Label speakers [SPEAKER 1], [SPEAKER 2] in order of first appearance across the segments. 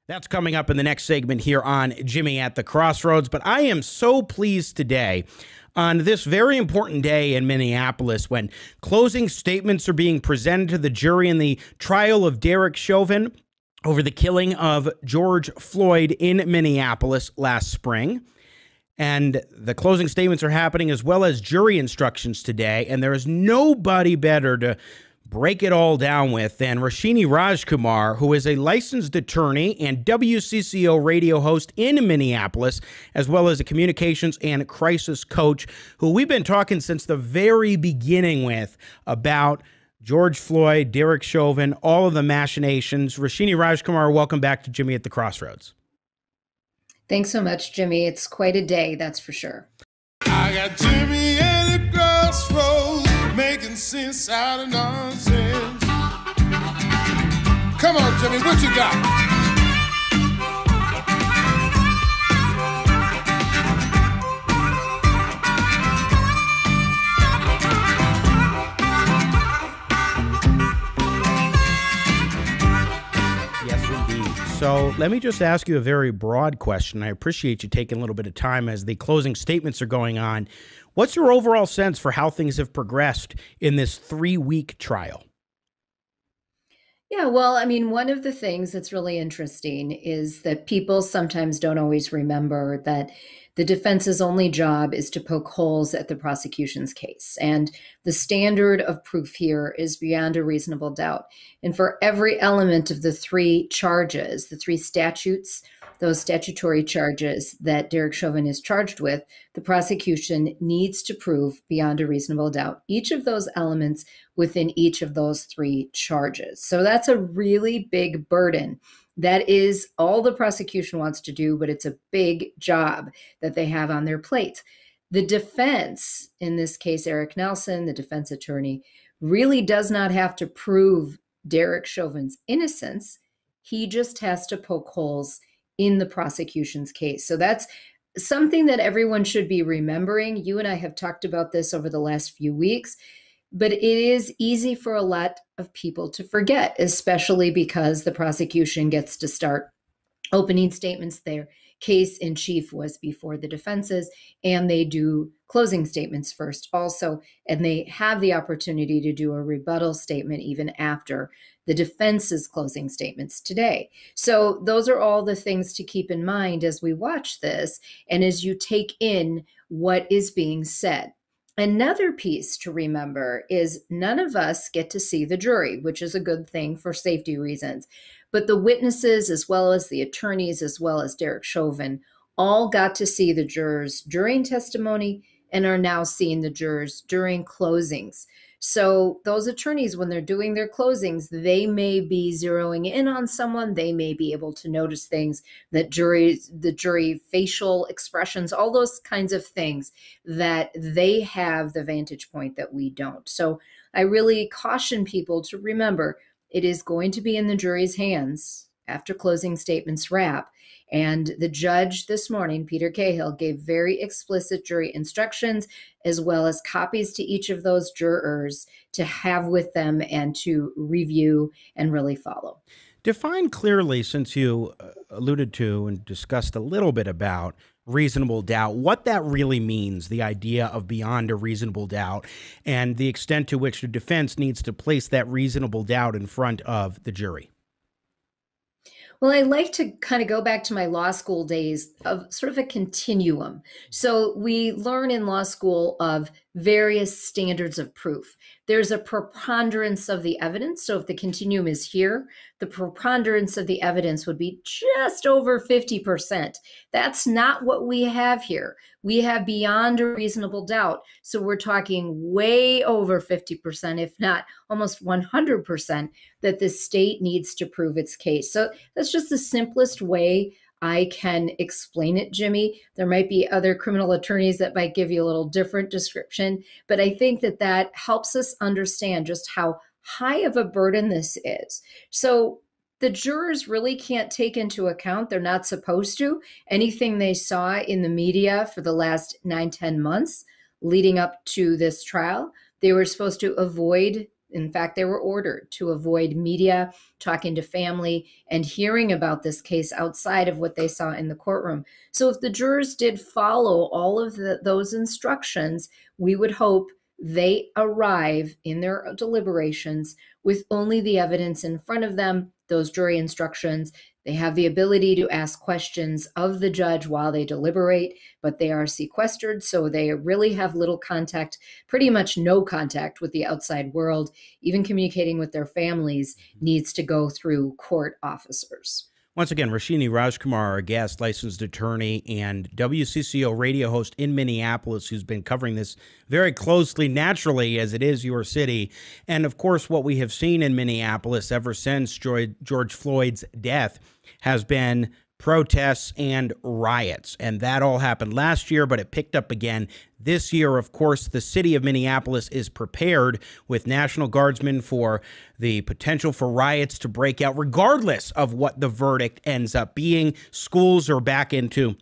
[SPEAKER 1] That's coming up in the next segment here on Jimmy at the Crossroads. But I am so pleased today on this very important day in Minneapolis when closing statements are being presented to the jury in the trial of Derek Chauvin over the killing of George Floyd in Minneapolis last spring. And the closing statements are happening as well as jury instructions today. And there is nobody better to break it all down with than Roshini Rajkumar, who is a licensed attorney and WCCO radio host in Minneapolis, as well as a communications and crisis coach, who we've been talking since the very beginning with about George Floyd, Derek Chauvin, all of the machinations. Roshini Rajkumar, welcome back to Jimmy at the Crossroads.
[SPEAKER 2] Thanks so much, Jimmy. It's quite a day, that's for sure.
[SPEAKER 3] I got Jimmy at the crossroads, making sense out of nonsense. Come on, Jimmy, what you got?
[SPEAKER 1] So let me just ask you a very broad question. I appreciate you taking a little bit of time as the closing statements are going on. What's your overall sense for how things have progressed in this 3-week trial?
[SPEAKER 2] Yeah, well, I mean, one of the things that's really interesting is that people sometimes don't always remember that the defense's only job is to poke holes at the prosecution's case. And the standard of proof here is beyond a reasonable doubt. And for every element of the 3 charges, the 3 statutes, those statutory charges that Derek Chauvin is charged with, the prosecution needs to prove beyond a reasonable doubt each of those elements within each of those 3 charges. So that's a really big burden. That is all the prosecution wants to do, but it's a big job that they have on their plate. The defense, in this case, Eric Nelson, the defense attorney, really does not have to prove Derek Chauvin's innocence. He just has to poke holes in the prosecution's case. So that's something that everyone should be remembering. You and I have talked about this over the last few weeks, but it is easy for a lot of people to forget, especially because the prosecution gets to start opening statements. Their case in chief was before the defense's, and they do closing statements first also, and they have the opportunity to do a rebuttal statement even after the defense's closing statements today. So those are all the things to keep in mind as we watch this and as you take in what is being said. Another piece to remember is none of us get to see the jury, which is a good thing for safety reasons. But the witnesses, as well as the attorneys, as well as Derek Chauvin, all got to see the jurors during testimony and are now seeing the jurors during closings. So those attorneys, when they're doing their closings, they may be zeroing in on someone. They may be able to notice things that the jury facial expressions, all those kinds of things that they have the vantage point that we don't. So I really caution people to remember it is going to be in the jury's hands after closing statements wrap. And the judge this morning, Peter Cahill, gave very explicit jury instructions as well as copies to each of those jurors to have with them and to review and really follow.
[SPEAKER 1] Define clearly, since you alluded to and discussed a little bit about reasonable doubt, what that really means, the idea of beyond a reasonable doubt, and the extent to which the defense needs to place that reasonable doubt in front of the jury.
[SPEAKER 2] Well, I like to kind of go back to my law school days of sort of a continuum. So we learn in law school of various standards of proof. There's a preponderance of the evidence. So if the continuum is here, the preponderance of the evidence would be just over 50%. That's not what we have here. We have beyond a reasonable doubt. So we're talking way over 50%, if not almost 100%, that the state needs to prove its case. So that's just the simplest way I can explain it, Jimmy. There might be other criminal attorneys that might give you a little different description, but I think that that helps us understand just how high of a burden this is. So the jurors really can't take into account, they're not supposed to, anything they saw in the media for the last 9-10 months leading up to this trial. They were supposed to avoid In fact, they were ordered to avoid media, talking to family, and hearing about this case outside of what they saw in the courtroom. So if the jurors did follow all of those instructions, we would hope they arrive in their deliberations with only the evidence in front of them, those jury instructions. They have the ability to ask questions of the judge while they deliberate, but they are sequestered, so they really have little contact, pretty much no contact with the outside world. Even communicating with their families needs to go through court officers.
[SPEAKER 1] Once again, Roshini Rajkumar, our guest, licensed attorney and WCCO radio host in Minneapolis, who's been covering this very closely, naturally, as it is your city. And of course, what we have seen in Minneapolis ever since George Floyd's death has been protests and riots. And that all happened last year, but it picked up again this year. Of course, the city of Minneapolis is prepared with National Guardsmen for the potential for riots to break out, regardless of what the verdict ends up being. Schools are back into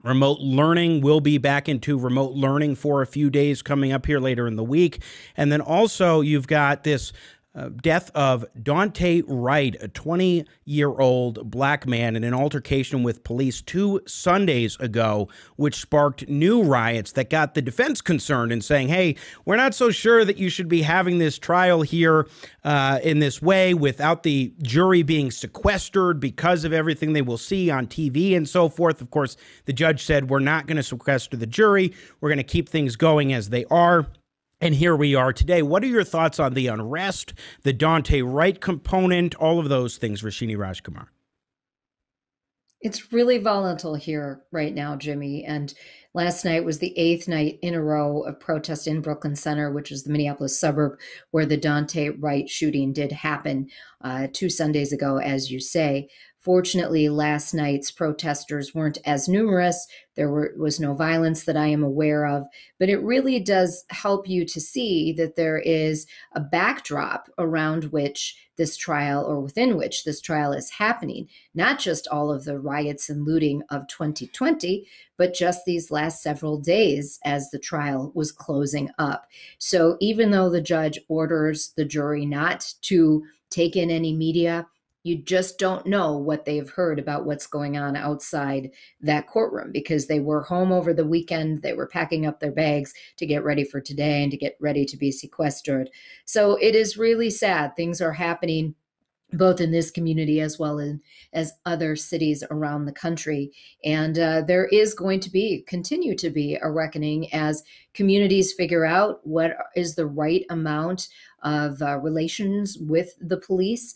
[SPEAKER 1] remote learning. We'll be back into remote learning for a few days coming up here later in the week. And then also you've got this death of Daunte Wright, a 20-year-old black man, in an altercation with police 2 Sundays ago, which sparked new riots that got the defense concerned and saying, hey, we're not so sure that you should be having this trial here in this way without the jury being sequestered because of everything they will see on TV and so forth. Of course, the judge said, we're not going to sequester the jury. We're going to keep things going as they are. And here we are today. What are your thoughts on the unrest, the Daunte Wright component, all of those things, Roshini Rajkumar?
[SPEAKER 2] It's really volatile here right now, Jimmy. And last night was the 8th night in a row of protest in Brooklyn Center, which is the Minneapolis suburb where the Daunte Wright shooting did happen 2 Sundays ago, as you say. Fortunately, last night's protesters weren't as numerous. There was no violence that I am aware of, but it really does help you to see that there is a backdrop around which this trial, or within which this trial is happening. Not just all of the riots and looting of 2020, but just these last several days as the trial was closing up. So even though the judge orders the jury not to take in any media, you just don't know what they've heard about what's going on outside that courtroom, because they were home over the weekend. They were packing up their bags to get ready for today and to get ready to be sequestered. So it is really sad. Things are happening both in this community as well as other cities around the country. And there is going to continue to be a reckoning as communities figure out what is the right amount of relations with the police.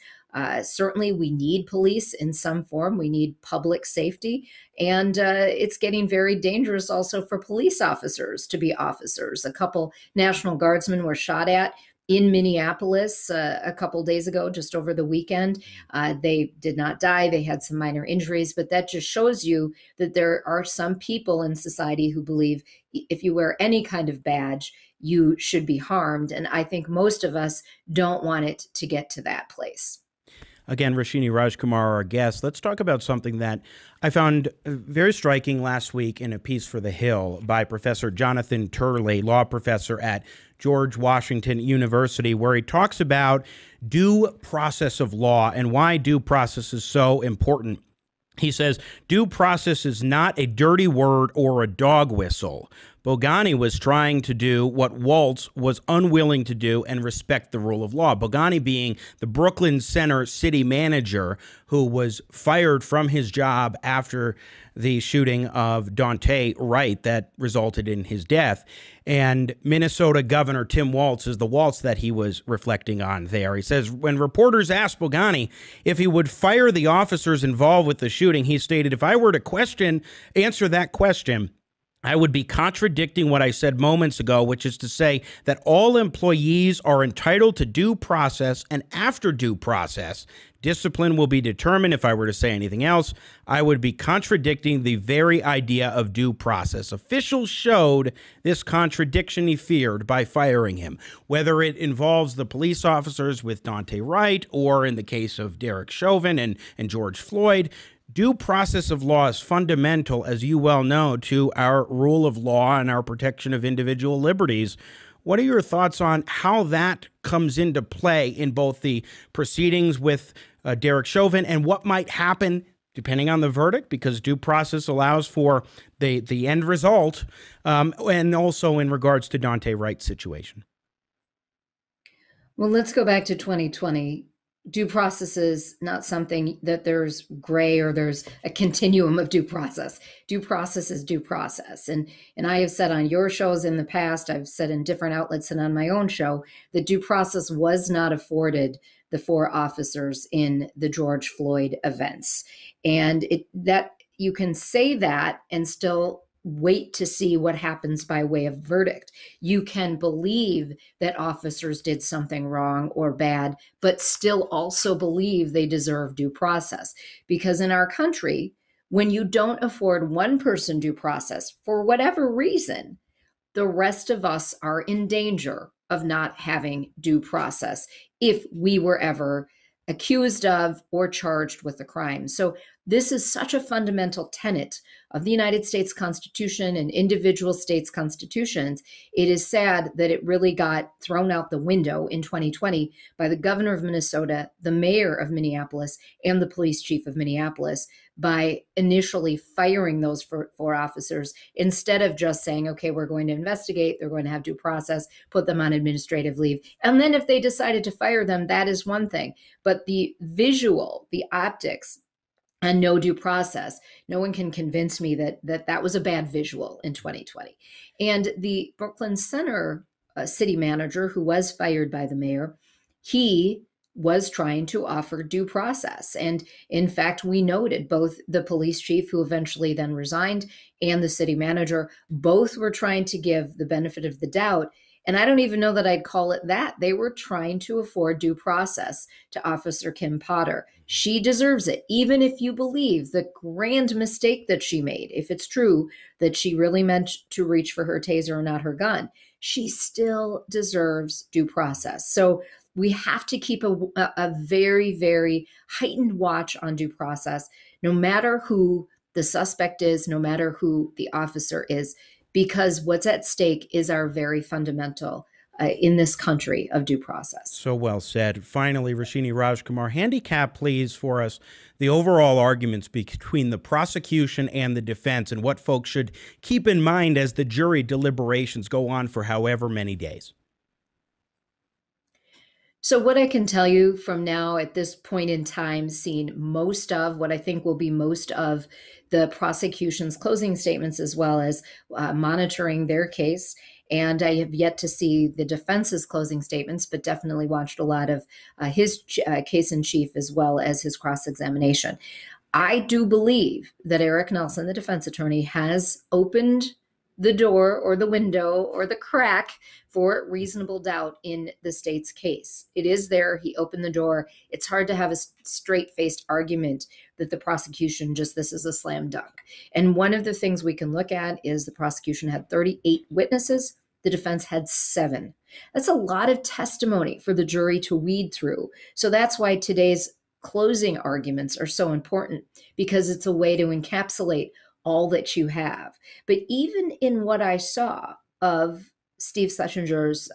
[SPEAKER 2] Certainly, we need police in some form. We need public safety. And it's getting very dangerous also for police officers to be officers. A couple National Guardsmen were shot at in Minneapolis a couple days ago, just over the weekend. They did not die. They had some minor injuries, but that just shows you that there are some people in society who believe if you wear any kind of badge, you should be harmed. And I think most of us don't want it to get to that place.
[SPEAKER 1] Again, Roshini Rajkumar, our guest. Let's talk about something that I found very striking last week in a piece for The Hill by Professor Jonathan Turley, law professor at George Washington University, where he talks about due process of law and why due process is so important. He says, due process is not a dirty word or a dog whistle. Bogani was trying to do what Waltz was unwilling to do and respect the rule of law. Bogani being the Brooklyn Center city manager who was fired from his job after the shooting of Daunte Wright that resulted in his death. And Minnesota Governor Tim Walz is the Waltz that he was reflecting on there. He says, when reporters asked Bogani if he would fire the officers involved with the shooting, he stated, if I were to answer that question, I would be contradicting what I said moments ago, which is to say that all employees are entitled to due process, and after due process, discipline will be determined. If I were to say anything else, I would be contradicting the very idea of due process. Officials showed this contradiction he feared by firing him, whether it involves the police officers with Daunte Wright or in the case of Derek Chauvin and George Floyd. Due process of law is fundamental, as you well know, to our rule of law and our protection of individual liberties. What are your thoughts on how that comes into play in both the proceedings with Derek Chauvin and what might happen depending on the verdict, because due process allows for the end result, and also in regards to Daunte Wright's situation?
[SPEAKER 2] Well, let's go back to 2020. Due process is not something that there's gray or there's a continuum of due process. Due process is due process. And I have said on your shows in the past, I've said in different outlets and on my own show, that due process was not afforded the 4 officers in the George Floyd events. And that you can say that and still wait to see what happens by way of verdict. You can believe that officers did something wrong or bad, but still also believe they deserve due process. Because in our country, when you don't afford one person due process for whatever reason, the rest of us are in danger of not having due process if we were ever accused of or charged with a crime. So this is such a fundamental tenet of the United States Constitution and individual states' constitutions. It is sad that it really got thrown out the window in 2020 by the governor of Minnesota, the mayor of Minneapolis, and the police chief of Minneapolis by initially firing those 4 officers instead of just saying, okay, we're going to investigate, they're going to have due process, put them on administrative leave. And then if they decided to fire them, that is one thing. But the visual, the optics, and no due process. No one can convince me that was a bad visual in 2020. And the Brooklyn Center city manager, who was fired by the mayor, he was trying to offer due process. And in fact, we noted both the police chief, who eventually then resigned, and the city manager, both were trying to give the benefit of the doubt. And I don't even know that I'd call it that. They were trying to afford due process to Officer Kim Potter. She deserves it, even if you believe the grand mistake that she made. If it's true that she really meant to reach for her taser and not her gun, she still deserves due process. So we have to keep a very, very heightened watch on due process, no matter who the suspect is, no matter who the officer is, because what's at stake is our very fundamental in this country of due process.
[SPEAKER 1] So well said. Finally, Roshini Rajkumar, handicap, please, for us the overall arguments between the prosecution and the defense and what folks should keep in mind as the jury deliberations go on for however many days.
[SPEAKER 2] So what I can tell you from now at this point in time, seeing most of what I think will be most of the prosecution's closing statements, as well as monitoring their case. And I have yet to see the defense's closing statements, but definitely watched a lot of his case in chief, as well as his cross-examination. I do believe that Eric Nelson, the defense attorney, has opened the door or the window or the crack for reasonable doubt in the state's case. It is there. He opened the door. It's hard to have a straight-faced argument that the prosecution this is a slam dunk. And one of the things we can look at is the prosecution had 38 witnesses. The defense had 7. That's a lot of testimony for the jury to weed through. So that's why today's closing arguments are so important, because it's a way to encapsulate all that you have. But even in what I saw of Steve Schleicher's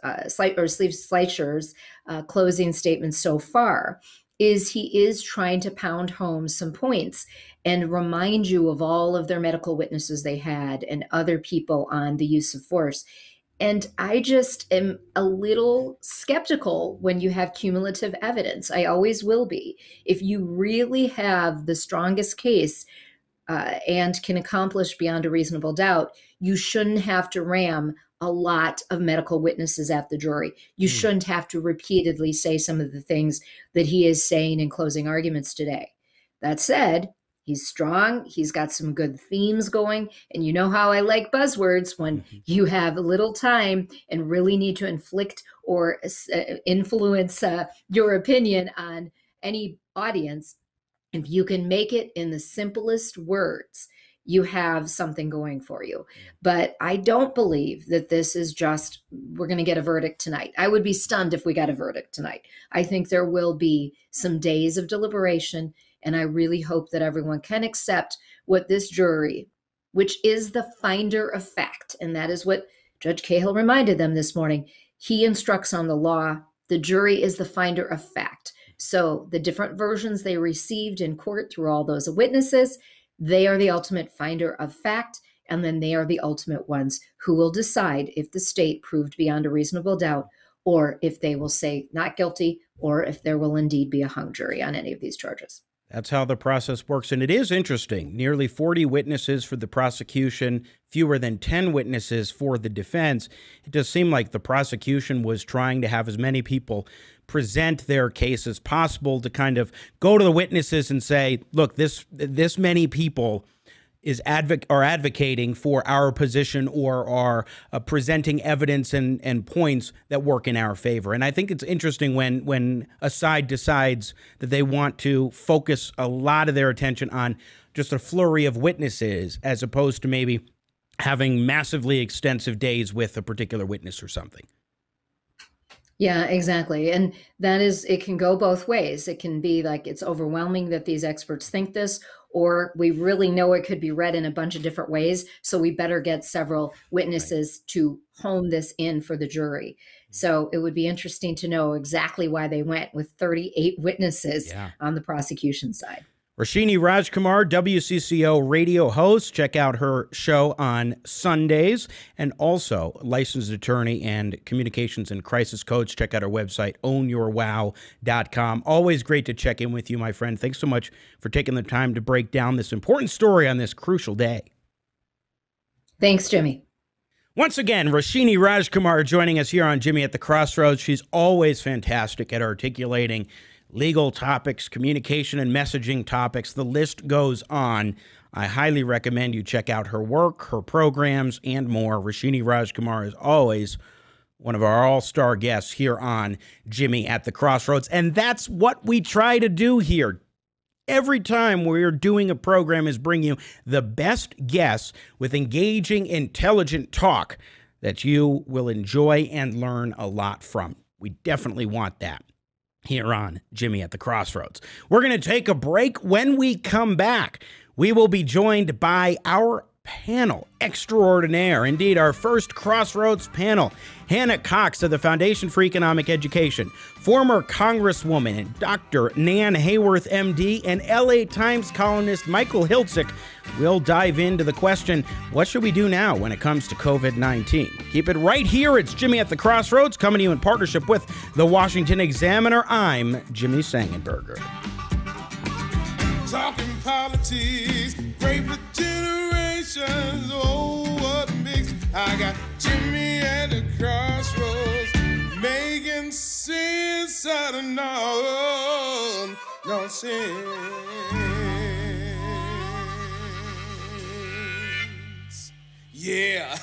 [SPEAKER 2] closing statements so far, is he is trying to pound home some points and remind you of all of their medical witnesses they had and other people on the use of force. And I just am a little skeptical when you have cumulative evidence. I always will be. If you really have the strongest case and can accomplish beyond a reasonable doubt, you shouldn't have to ram a lot of medical witnesses at the jury. You shouldn't have to repeatedly say some of the things that he is saying in closing arguments today. That said, he's strong. He's got some good themes going. And you know how I like buzzwords when you have little time and really need to inflict or influence your opinion on any audience. If you can make it in the simplest words, you have something going for you. But I don't believe that this is just, we're going to get a verdict tonight. I would be stunned if we got a verdict tonight. I think there will be some days of deliberation, and I really hope that everyone can accept what this jury, which is the finder of fact, and that is what Judge Cahill reminded them this morning, he instructs on the law. The jury is the finder of fact. So the different versions they received in court through all those witnesses, they are the ultimate finder of fact. And then they are the ultimate ones who will decide if the state proved beyond a reasonable doubt, or if they will say not guilty, or if there will indeed be a hung jury on any of these charges.
[SPEAKER 1] That's how the process works. And it is interesting. Nearly 40 witnesses for the prosecution, fewer than 10 witnesses for the defense. It does seem like the prosecution was trying to have as many people present their case as possible to kind of go to the witnesses and say, look, this many people are advocating for our position or are presenting evidence and points that work in our favor. And I think it's interesting when a side decides that they want to focus a lot of their attention on just a flurry of witnesses as opposed to maybe having massively extensive days with a particular witness or something.
[SPEAKER 2] Yeah, exactly. And that is, it can go both ways. It can be like it's overwhelming that these experts think this, or we really know it could be read in a bunch of different ways. So we better get several witnesses to hone this in for the jury. So it would be interesting to know exactly why they went with 38 witnesses on the prosecution side.
[SPEAKER 1] Roshini Rajkumar, WCCO radio host. Check out her show on Sundays, and also licensed attorney and communications and crisis coach. Check out our website, ownyourwow.com. Always great to check in with you, my friend. Thanks so much for taking the time to break down this important story on this crucial day.
[SPEAKER 2] Thanks, Jimmy.
[SPEAKER 1] Once again, Roshini Rajkumar joining us here on Jimmy at the Crossroads. She's always fantastic at articulating legal topics, communication and messaging topics. The list goes on. I highly recommend you check out her work, her programs, and more. Roshini Rajkumar is always one of our all-star guests here on Jimmy at the Crossroads. And that's what we try to do here. Every time we're doing a program is bring you the best guests with engaging, intelligent talk that you will enjoy and learn a lot from. We definitely want that here on Jimmy at the Crossroads. We're going to take a break. When we come back, we will be joined by our panel extraordinaire. Indeed, our first Crossroads panel. Hannah Cox of the Foundation for Economic Education, former Congresswoman Dr. Nan Hayworth, MD, and LA Times columnist Michael Hiltzik will dive into the question, what should we do now when it comes to COVID-19? Keep it right here. It's Jimmy at the Crossroads, coming to you in partnership with the Washington Examiner. I'm Jimmy Sengenberger.
[SPEAKER 3] Talking politics, great for generations. Oh, what mix? I got Jimmy at the Crossroads, making sense out of nonsense. Yeah.